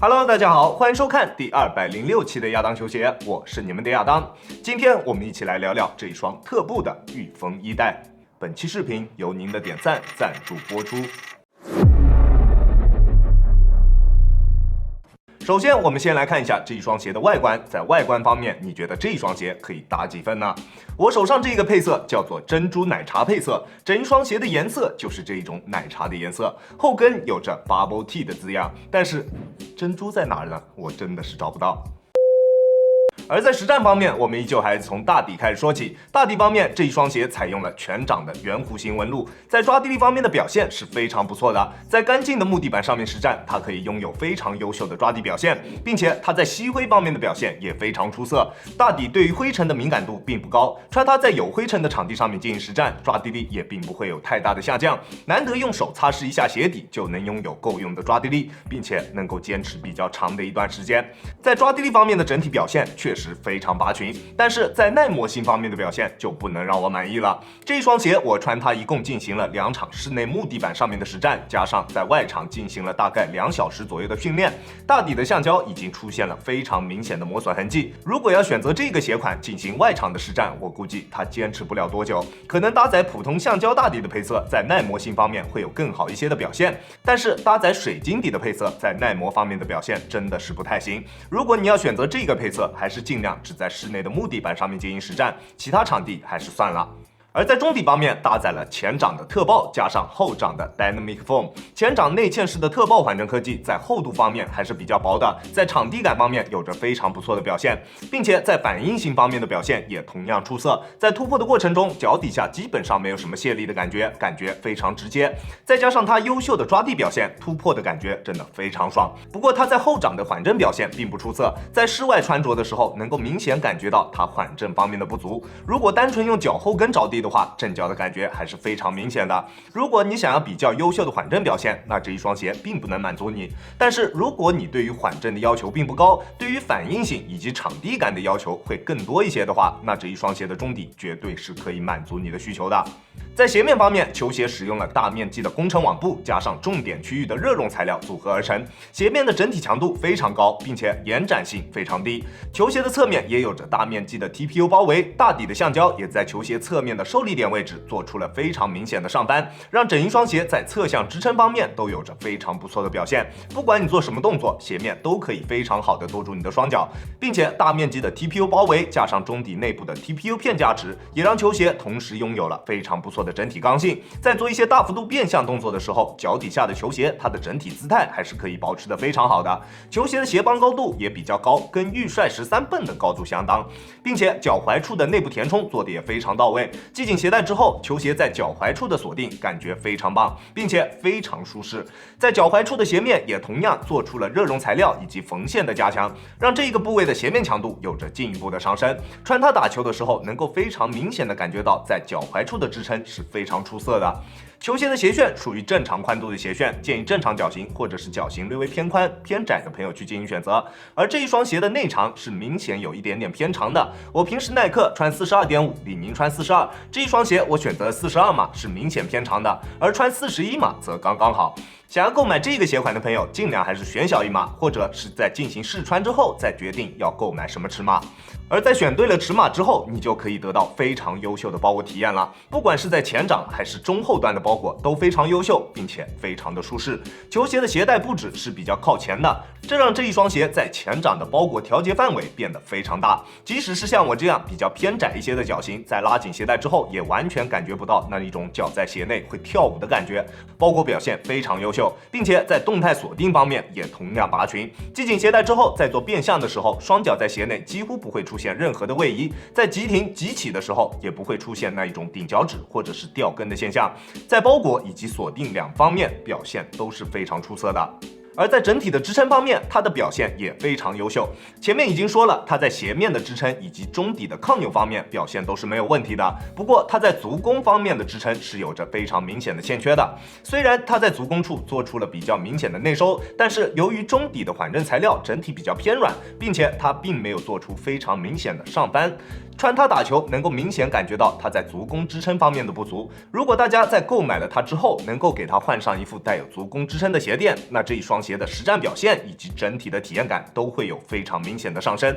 Hello， 大家好，欢迎收看第206期的亚当球鞋，我是你们的亚当。今天我们一起来聊聊这一双特步的御风一代。本期视频由您的点赞赞助播出。首先，我们先来看一下这一双鞋的外观。在外观方面，你觉得这一双鞋可以打几分呢？我手上这个配色叫做珍珠奶茶配色，整一双鞋的颜色就是这一种奶茶的颜色，后跟有着 Bubble Tea 的字样，但是珍珠在哪儿呢？我真的是找不到。而在实战方面，我们依旧还是从大底开始说起。大底方面，这一双鞋采用了全掌的圆弧形纹路，在抓地力方面的表现是非常不错的。在干净的木地板上面实战，它可以拥有非常优秀的抓地表现，并且它在吸灰方面的表现也非常出色。大底对于灰尘的敏感度并不高，穿它在有灰尘的场地上面进行实战，抓地力也并不会有太大的下降。难得用手擦拭一下鞋底就能拥有够用的抓地力，并且能够坚持比较长的一段时间。在抓地力方面的整体表现确实非常拔群，但是在耐磨性方面的表现就不能让我满意了。这一双鞋我穿它一共进行了2场室内木地板上面的实战，加上在外场进行了大概2小时左右的训练，大底的橡胶已经出现了非常明显的磨损痕迹。如果要选择这个鞋款进行外场的实战，我估计它坚持不了多久，可能搭载普通橡胶大底的配色，在耐磨性方面会有更好一些的表现，但是搭载水晶底的配色，在耐磨方面的表现真的是不太行。如果你要选择这个配色，还是尽量只在室内的木地板上面进行实战，其他场地还是算了。而在中底方面，搭载了前掌的特爆加上后掌的 Dynamic Foam， 前掌内嵌式的特爆缓震科技在厚度方面还是比较薄的，在场地感方面有着非常不错的表现，并且在反应性方面的表现也同样出色。在突破的过程中，脚底下基本上没有什么泄力的感觉非常直接，再加上它优秀的抓地表现，突破的感觉真的非常爽。不过它在后掌的缓震表现并不出色，在室外穿着的时候能够明显感觉到它缓震方面的不足。如果单纯用脚后跟着地的话，震脚的感觉还是非常明显的。如果你想要比较优秀的缓震表现，那这一双鞋并不能满足你。但是如果你对于缓震的要求并不高，对于反应性以及场地感的要求会更多一些的话，那这一双鞋的中底绝对是可以满足你的需求的。在鞋面方面，球鞋使用了大面积的工程网布，加上重点区域的热熔材料组合而成，鞋面的整体强度非常高，并且延展性非常低。球鞋的侧面也有着大面积的 TPU 包围，大底的橡胶也在球鞋侧面的受力点位置做出了非常明显的上扳，让整一双鞋在侧向支撑方面都有着非常不错的表现。不管你做什么动作，鞋面都可以非常好的托住你的双脚，并且大面积的 TPU 包围加上中底内部的 TPU 片加持，也让球鞋同时拥有了非常不错的整体刚性。在做一些大幅度变向动作的时候，脚底下的球鞋它的整体姿态还是可以保持的非常好的。球鞋的鞋帮高度也比较高，跟玉帅13泵的高度相当，并且脚踝处的内部填充做的也非常到位。系紧鞋带之后，球鞋在脚踝处的锁定感觉非常棒，并且非常舒适。在脚踝处的鞋面也同样做出了热熔材料以及缝线的加强，让这一个部位的鞋面强度有着进一步的上升。穿它打球的时候，能够非常明显的感觉到在脚踝处的支撑是非常出色的。球鞋的鞋楦属于正常宽度的鞋楦，建议正常脚型或者是脚型略微偏宽偏窄的朋友去进行选择。而这一双鞋的内长是明显有一点点偏长的，我平时耐克穿 42.5， 李宁穿42，这一双鞋我选择42码是明显偏长的，而穿41码则刚刚好。想要购买这个鞋款的朋友，尽量还是选小一码，或者是在进行试穿之后再决定要购买什么尺码。而在选对了尺码之后，你就可以得到非常优秀的包裹体验了。不管是在前掌还是中后段的包裹都非常优秀，并且非常的舒适。球鞋的鞋带布置是比较靠前的，这让这一双鞋在前掌的包裹调节范围变得非常大。即使是像我这样比较偏窄一些的脚型，在拉紧鞋带之后，也完全感觉不到那一种脚在鞋内会跳舞的感觉。包裹表现非常优秀，并且在动态锁定方面也同样拔群。系紧鞋带之后，在做变向的时候，双脚在鞋内几乎不会出现任何的位移，在急停急起的时候也不会出现那一种顶脚趾或者是掉跟的现象。在包裹以及锁定2方面表现都是非常出色的。而在整体的支撑方面，它的表现也非常优秀。前面已经说了，它在鞋面的支撑以及中底的抗扭方面表现都是没有问题的。不过它在足弓方面的支撑是有着非常明显的欠缺的。虽然它在足弓处做出了比较明显的内收，但是由于中底的缓震材料整体比较偏软，并且它并没有做出非常明显的上扳。穿它打球能够明显感觉到它在足弓支撑方面的不足。如果大家在购买了它之后，能够给它换上一副带有足弓支撑的鞋垫，那这一双鞋的实战表现以及整体的体验感都会有非常明显的上升。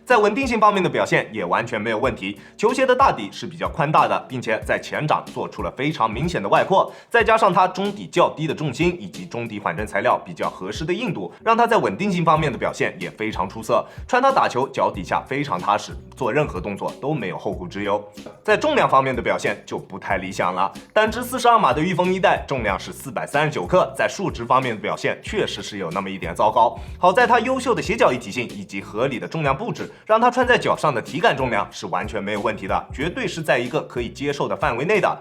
在稳定性方面的表现也完全没有问题，球鞋的大底是比较宽大的，并且在前掌做出了非常明显的外扩，再加上它中底较低的重心以及中底缓震材料比较合适的硬度，让它在稳定性方面的表现也非常出色。穿它打球脚底下非常踏实，做任何动作都没有后顾之忧。在重量方面的表现就不太理想了，单只42码的御风一代重量是439克，在数值方面的表现确实是有那么一点糟糕。好在它优秀的鞋脚一体性以及合理的重量布置，让它穿在脚上的体感重量是完全没有问题的，绝对是在一个可以接受的范围内的。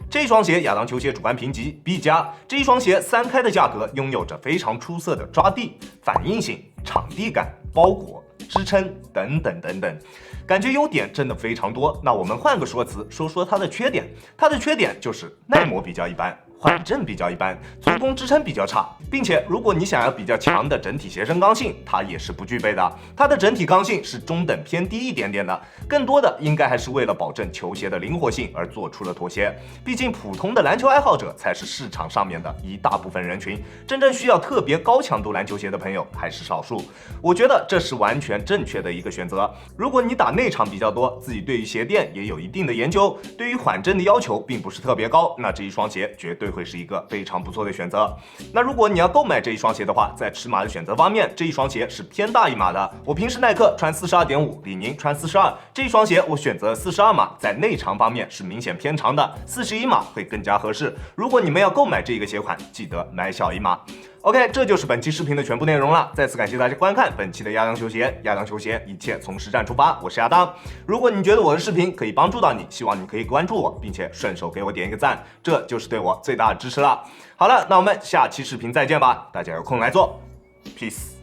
这双鞋亚当球鞋主观评级 B+，这一双鞋3开的价格拥有着非常出色的抓地、反应性、场地感、包裹、支撑等等等等，感觉优点真的非常多。那我们换个说辞，说说它的缺点。它的缺点就是耐磨比较一般，缓震比较一般，足弓支撑比较差，并且如果你想要比较强的整体鞋身刚性，它也是不具备的。它的整体刚性是中等偏低一点点的，更多的应该还是为了保证球鞋的灵活性而做出了妥协。毕竟普通的篮球爱好者才是市场上面的一大部分人群，真正需要特别高强度篮球鞋的朋友还是少数。我觉得这是完全正确的一个选择。如果你打内场比较多，自己对于鞋垫也有一定的研究，对于缓震的要求并不是特别高，那这一双鞋绝对会是一个非常不错的选择。那如果你要购买这一双鞋的话，在尺码的选择方面，这一双鞋是偏大一码的。我平时耐克穿42.5，李宁穿42，这一双鞋我选择42码，在内长方面是明显偏长的，41码会更加合适。如果你们要购买这个鞋款，记得买小一码。OK， 这就是本期视频的全部内容了。再次感谢大家观看本期的亚当球鞋。亚当球鞋，一切从实战出发。我是亚当。如果你觉得我的视频可以帮助到你，希望你可以关注我，并且顺手给我点一个赞，这就是对我最大的支持了。好了，那我们下期视频再见吧。大家有空来做 ，peace。